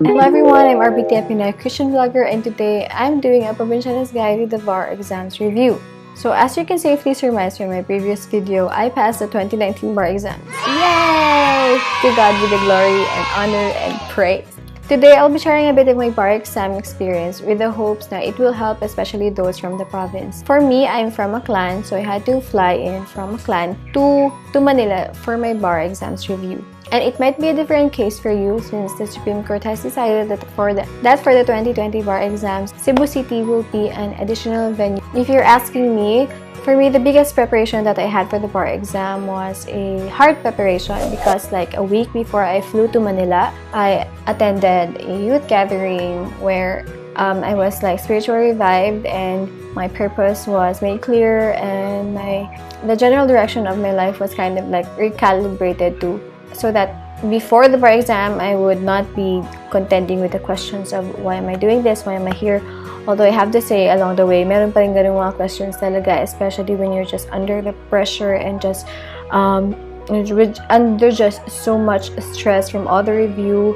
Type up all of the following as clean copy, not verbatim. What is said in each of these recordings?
Hello everyone, I'm RBT Pinay Christian Vlogger, and today I'm doing a Provincialis Guide with the bar exams review. So as you can safely surmise from my previous video, I passed the 2019 bar exams. Yay! To God be the glory and honor and praise. Today, I'll be sharing a bit of my bar exam experience with the hopes that it will help especially those from the province. For me, I'm from Aklan, so I had to fly in from Aklan to Manila for my bar exams review. And it might be a different case for you since the Supreme Court has decided that for the 2020 bar exams, Cebu City will be an additional venue. If you're asking me, for me, the biggest preparation that I had for the bar exam was a hard preparation because like a week before I flew to Manila, I attended a youth gathering where I was like spiritually revived and my purpose was made clear and the general direction of my life was kind of like recalibrated to so that before the bar exam, I would not be contending with the questions of why am I doing this, why am I here. Although I have to say, along the way, meron pa rin ganung mga questions talaga, especially when you're just under the pressure and just under just so much stress from all the review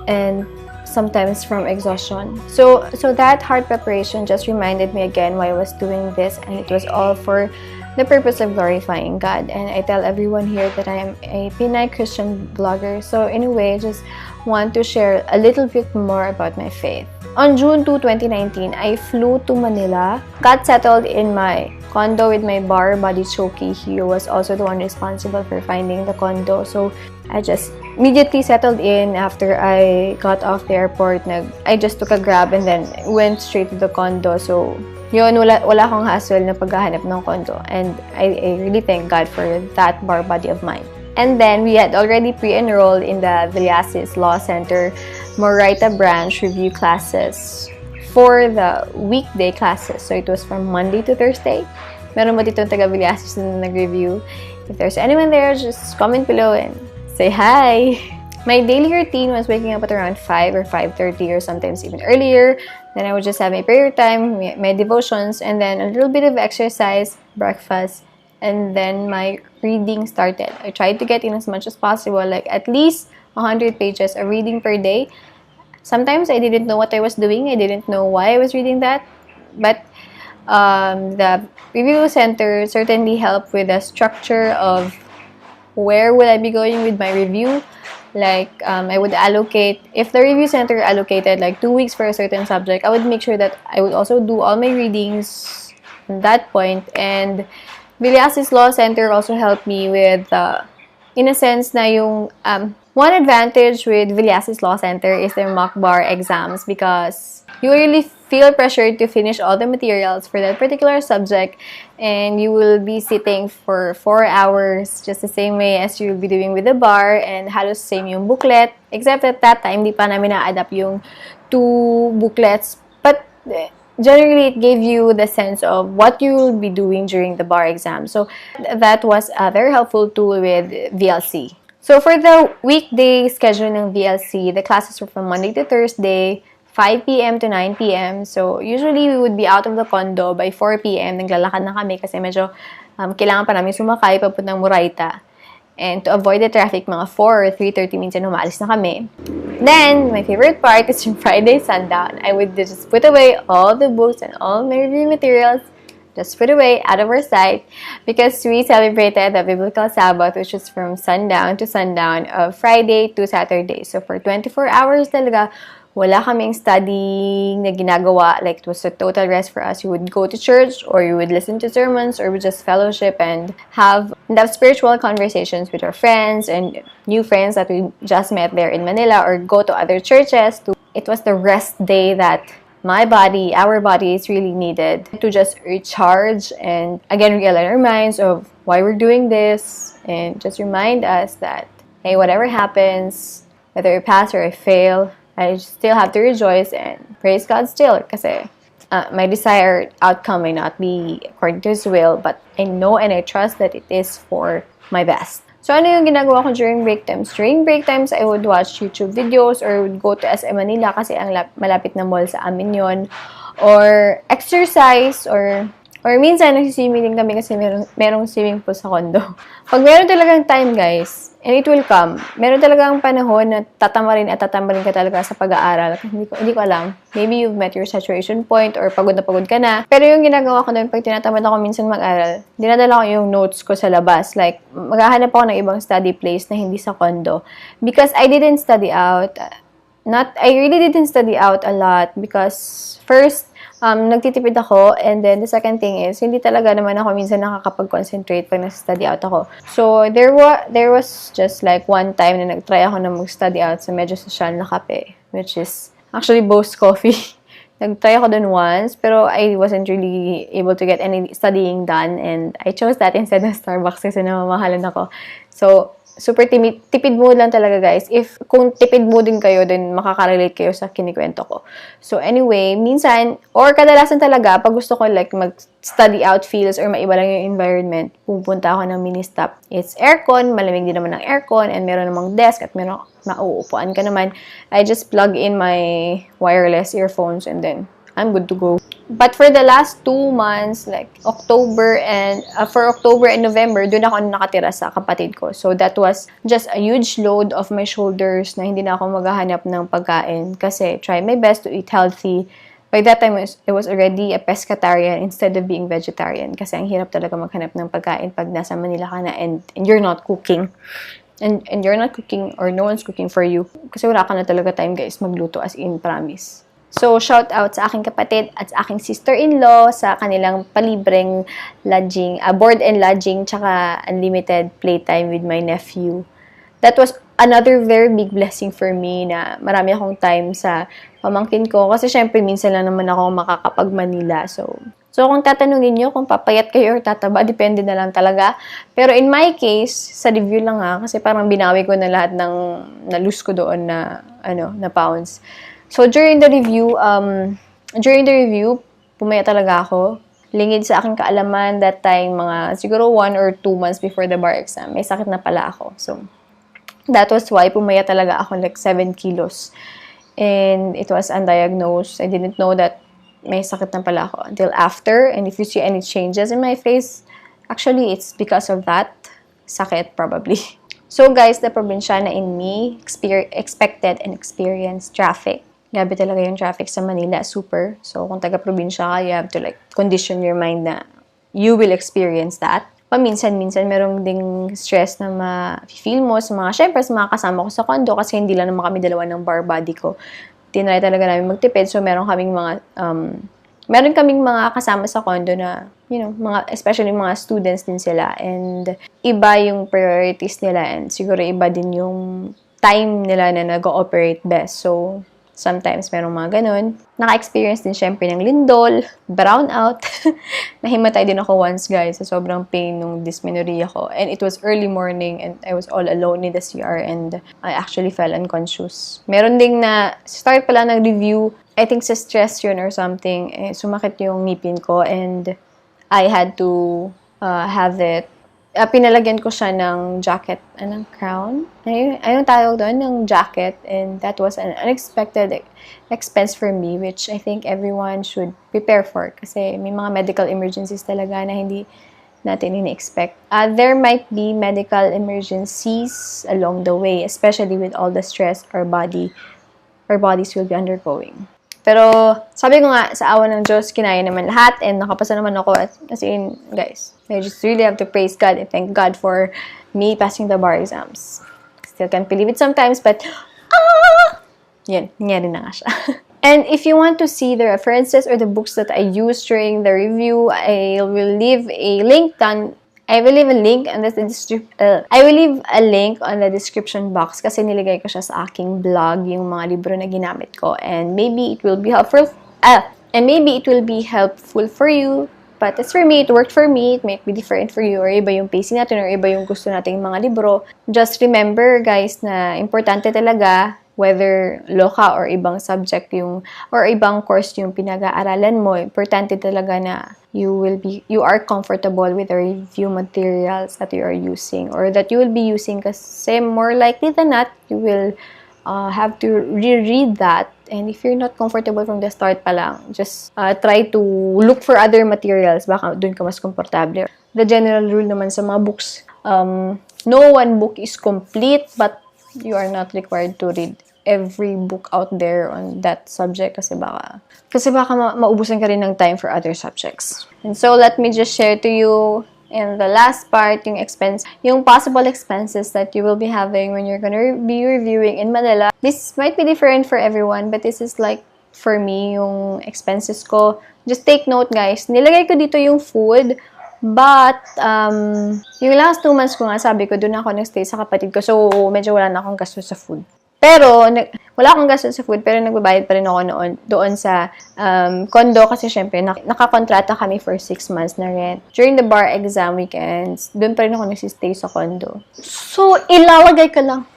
and sometimes from exhaustion. So that hard preparation just reminded me again why I was doing this, and it was all for the purpose of glorifying God. And I tell everyone here that I am a Pinay Christian vlogger, so in a way, I just want to share a little bit more about my faith. On June 2, 2019, I flew to Manila, got settled in my condo with my bar buddy Choki. He was also the one responsible for finding the condo. So I just immediately settled in after I got off the airport. I just took a grab and then went straight to the condo. So yun, wala akong hassle na paghahanap ng condo. And I really thank God for that bar buddy of mine. And then we had already pre-enrolled in the Villasis Law Center Moraita branch review classes for the weekday classes. So it was from Monday to Thursday. Meron mo ditong taga Villasis na nag-review. If there's anyone there, just comment below and say hi. My daily routine was waking up at around 5 or 5:30 or sometimes even earlier. Then I would just have my prayer time, my devotions, and then a little bit of exercise, breakfast, and then my reading started. I tried to get in as much as possible, like at least 100 pages of reading per day. Sometimes I didn't know what I was doing. I didn't know why I was reading that. But the review center certainly helped with the structure of where would I be going with my review. Like, I would allocate, if the review center allocated like 2 weeks for a certain subject, I would make sure that I would also do all my readings at that point. And Villasis Law Center also helped me with, in a sense, na yung, one advantage with Villasis Law Center is their mock bar exams because you really feel pressured to finish all the materials for that particular subject, and you will be sitting for 4 hours just the same way as you'll be doing with the bar, and halos same yung booklet, except at that time, di pa namin na-adapt yung 2 booklets, but generally, it gave you the sense of what you will be doing during the bar exam. So that was a very helpful tool with VLC. So for the weekday schedule ng VLC, the classes were from Monday to Thursday, 5 p.m. to 9 p.m. So usually, we would be out of the condo by 4 p.m. Naglalakad na kami kasi medyo kailangan pa namin sumakay papuntang Moraita. And to avoid the traffic, mga 4 or 3:30 minsan umalis na kami. Then, my favorite part is yung Friday sundown. I would just put away all the books and all my review materials, just put away out of our sight, because we celebrated the biblical Sabbath, which is from sundown to sundown of Friday to Saturday. So, for 24 hours talaga, wala kaming studying na ginagawa. Like, it was a total rest for us. You would go to church, or you would listen to sermons, or we just fellowship and have spiritual conversations with our friends and new friends that we just met there in Manila, or go to other churches. It was the rest day that our bodies really needed to just recharge and again realign our minds of why we're doing this, and just remind us that, hey, whatever happens, whether I pass or I fail, I still have to rejoice and praise God still, kasi my desired outcome may not be according to His will, but I know and I trust that it is for my best. So, ano yung ginagawa ko during break times? During break times, I would watch YouTube videos or would go to SM Manila kasi ang malapit na mall sa amin yon, or exercise or Or minsan, nagsiswimming din kami kasi merong swimming pool sa condo. Pag meron talagang time, guys, and it will come, meron talagang panahon na tatamarin ka talaga sa pag-aaral. Hindi ko alam. Maybe you've met your saturation point or pagod na pagod ka na. Pero yung ginagawa ko doon, pag tinatamad ako minsan mag-aral, dinadala ko yung notes ko sa labas. Like, maghahanap ako ng ibang study place na hindi sa condo. Because I didn't study out. I really didn't study out a lot because first, nagtitipid ako, and then the second thing is, hindi talaga naman ako minsan nakakapag-concentrate pag nag-study out ako. So, there was just like one time na nag-try ako na mag-study out sa medyo social na kape, which is actually Boast Coffee. Nag-try ako dun once, pero I wasn't really able to get any studying done, and I chose that instead of Starbucks kasi namamahalan ako. So, super tipid mode lang talaga, guys. Kung tipid mode din kayo, then makaka-relate kayo sa kinikwento ko. So, anyway, minsan, or kadalasan talaga, pag gusto ko like mag-study out feels or maiba lang yung environment, pupunta ako ng mini-stop. It's aircon, malamig din naman ng aircon, and meron namang desk, at meron mauupuan ka naman. I just plug in my wireless earphones, and then I'm good to go. But for the last 2 months, like October and November, doon ako nakatira sa kapatid ko. So that was just a huge load off my shoulders na hindi na ako maghahanap ng pagkain kasi try my best to eat healthy. By that time, I was already a pescatarian instead of being vegetarian kasi ang hirap talaga maghanap ng pagkain pag nasa Manila ka na and you're not cooking. And you're not cooking or no one's cooking for you. Kasi wala ka na talaga time, guys, magluto, as in, promise. So, shout out sa aking kapatid at sa aking sister-in-law sa kanilang palibreng lodging, board and lodging, tsaka unlimited playtime with my nephew. That was another very big blessing for me na marami akong time sa pamangkin ko. Kasi syempre, minsan lang naman ako makakapag-Manila. So kung tatanungin nyo kung papayat kayo or tataba, depende na lang talaga. Pero in my case, sa review lang kasi parang binawi ko na lahat ng na-lose ko doon na pounds. So, during the review, pumaya talaga ako. Lingid sa aking kaalaman that time, mga siguro 1 or 2 months before the bar exam, may sakit na pala ako. So, that was why pumaya talaga ako like 7 kilos. And it was undiagnosed. I didn't know that may sakit na pala ako until after. And if you see any changes in my face, actually, it's because of that sakit probably. So, guys, the probinsyana in me expected and experienced traffic. Grabe talaga yung traffic sa Manila, super. So, kung taga-probinsya ka, you have to like condition your mind na you will experience that. Paminsan-minsan, merong ding stress na ma-feel mo sa syempre, sa mga kasama ko sa condo kasi hindi lang naman kami dalawa ng bar buddy ko. Tinry talaga namin magtipid. So, meron kaming mga kasama sa condo na, especially mga students din sila. And iba yung priorities nila and siguro iba din yung time nila na nag-ooperate best. So, sometimes merong mga ganun. Naka-experience din syempre ng lindol, brownout. Nahimatay din ako once, guys, sa sobrang pain nung dysmenorrhea ko. And it was early morning and I was all alone in the CR and I actually fell unconscious. Meron ding start pala ng review, I think sa stress yun or something, sumakit yung ngipin ko and I had to have it. Pinalagyan ko siya ng jacket, crown? Ayun tawag doon, ng jacket. And that was an unexpected expense for me, which I think everyone should prepare for. Kasi may mga medical emergencies talaga na hindi natin ini-expect. There might be medical emergencies along the way, especially with all the stress our bodies will be undergoing. Pero, sabi ko nga, sa awa ng Diyos, kinaya naman lahat and nakapasa naman ako. As in, guys, I just really have to praise God and thank God for me passing the bar exams. Still can't believe it sometimes, but, yun, nangyari na nga siya. And if you want to see the references or the books that I used during the review, I will leave a link on the description box kasi niligay ko siya sa aking blog, yung mga libro na ginamit ko. And maybe it will be helpful for you. But as for me, it worked for me. It might be different for you. Or iba yung pacing natin or iba yung gusto nating mga libro. Just remember, guys, na importante talaga whether law ka or ibang subject or ibang course yung pinag-aaralan mo, importante talaga na you are comfortable with the review materials that you are using or that you will be using kasi more likely than not, you will have to reread that And if you're not comfortable from the start pa lang, just try to look for other materials. Baka dun ka mas komportable. The general rule naman sa mga books, no one book is complete, but you are not required to read every book out there on that subject kasi baka maubusan ka rin ng time for other subjects. And so, let me just share to you in the last part, yung possible expenses that you will be having when you're gonna be reviewing in Manila. This might be different for everyone, but this is like, for me, yung expenses ko. Just take note, guys. Nilagay ko dito yung food, but, yung last 2 months ko nga, sabi ko, doon ako nag-stay sa kapatid ko. So, medyo wala na akong gasto sa food. Pero, wala akong gasto sa food, pero nagbabayad pa rin ako doon sa condo kasi syempre, nakakontrata kami for 6 months na rent. During the bar exam weekends, doon pa rin ako nagsistay sa condo. So, ilalagay ko lang.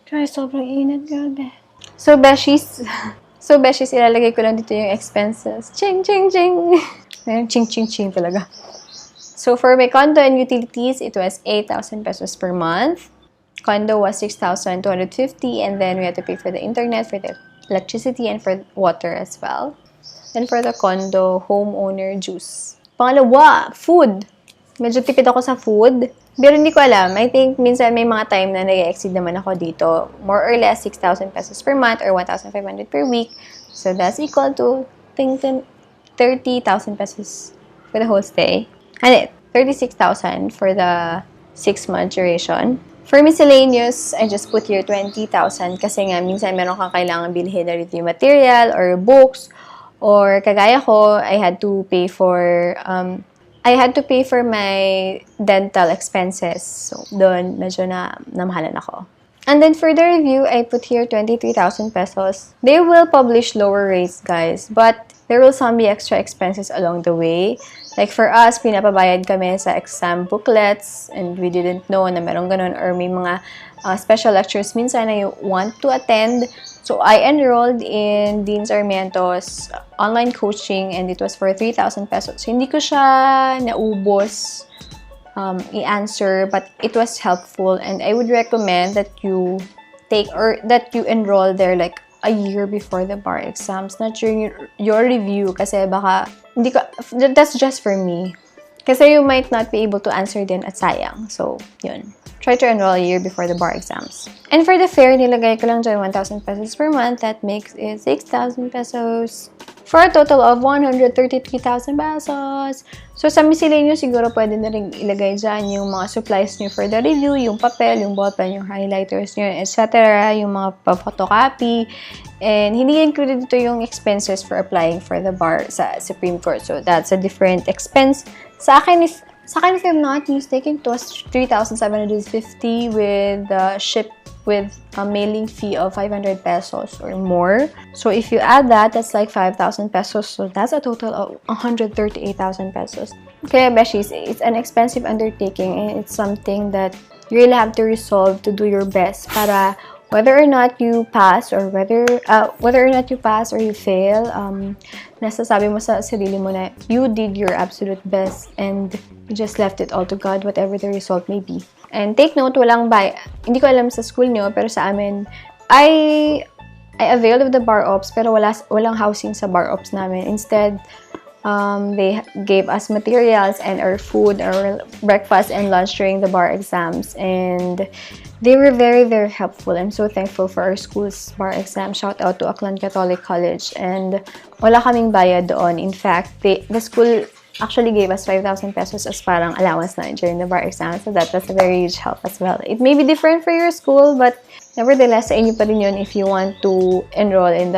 Try, sobrang init, grabe. So, beshies, ilalagay ko lang dito yung expenses. Ching, ching, ching. Ayun, ching, ching, ching talaga. So, for my condo and utilities, it was 8,000 pesos per month. Condo was 6,250, and then we had to pay for the internet, for the electricity, and for water as well. And for the condo, homeowner dues. Pangalawa, food. Medyo tipid ako sa food. Pero hindi ko alam. I think minsan may mga time na nag-exceed naman ako dito. More or less 6,000 pesos per month or 1,500 per week. So that's equal to 30,000 pesos for the whole stay. And 36,000 for the 6-month duration. For miscellaneous, I just put here 20,000 kasi nga minsan meron kang kailangan bilhin na review material or books, or kagaya ko, I had to pay for my dental expenses. So, doon medyo namahalan ako. And then for the review, I put here 23,000 pesos. They will publish lower rates, guys, but there will some be extra expenses along the way. Like for us, pinapabayad kami sa exam booklets and we didn't know na meron ganun, or may mga special lectures minsan na you want to attend. So I enrolled in Dean Sarmiento's online coaching and it was for 3,000 pesos. So, hindi ko siya naubos i-answer, but it was helpful and I would recommend that you enroll there like a year before the bar exams, not during your review kasi baka that's just for me. Kasi you might not be able to answer din at sayang. So, yun. Try to enroll a year before the bar exams. And for the fare, nilagay ko lang dyan 1,000 pesos per month. That makes it 6,000 pesos. For a total of 133,000 pesos. So, sa miscellaneous, siguro pwede na rin ilagay dyan yung mga supplies nyo for the review, yung papel, yung ballpen, yung highlighters nyo, etc. Yung mga pa-photocopy. And hindi included dito yung expenses for applying for the bar sa Supreme Court. So, that's a different expense. Sa akin, if I'm not mistaken, it was 3,750 with with a mailing fee of 500 pesos or more. So if you add that, that's like 5,000 pesos. So that's a total of 138,000 pesos. Okay, beshies, it's an expensive undertaking and it's something that you really have to resolve to do your best para whether or not you pass or whether or not you pass or you fail, nasasabi mo sa sarili mo na you did your absolute best and you just left it all to God, whatever the result may be. And take note, hindi ko alam sa school nyo, pero sa amin, I availed of the bar ops, pero walang housing sa bar ops namin. Instead, they gave us materials and our food, our breakfast and lunch during the bar exams. And they were very, very helpful. I'm so thankful for our school's bar exam. Shout out to Aklan Catholic College. And wala kaming bayad doon. In fact, the school actually gave us 5,000 pesos as parang allowance na during the bar exam. So that was a very huge help as well. It may be different for your school, but nevertheless, sa inyo pa rin yun if you want to enroll in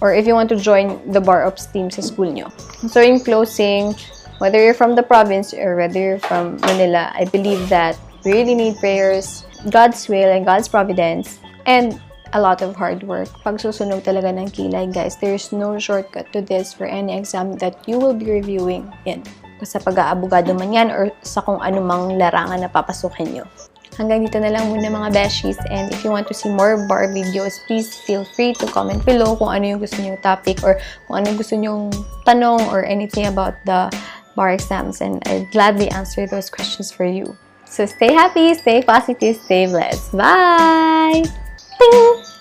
or if you want to join the bar ops team sa school nyo. So in closing, whether you're from the province or whether you're from Manila, I believe that we really need prayers, God's will and God's providence, and a lot of hard work. Pagsusunog talaga ng kilay, guys. There's no shortcut to this for any exam that you will be reviewing in. Sa pag-aabogado man yan or sa kung anumang larangan na papasukin nyo. Hanggang dito na lang muna mga beshies. And if you want to see more bar videos, please feel free to comment below kung ano yung gusto nyong topic or kung ano gusto nyong tanong or anything about the bar exams. And I'd gladly answer those questions for you. So stay happy, stay positive, stay blessed. Bye! Ting!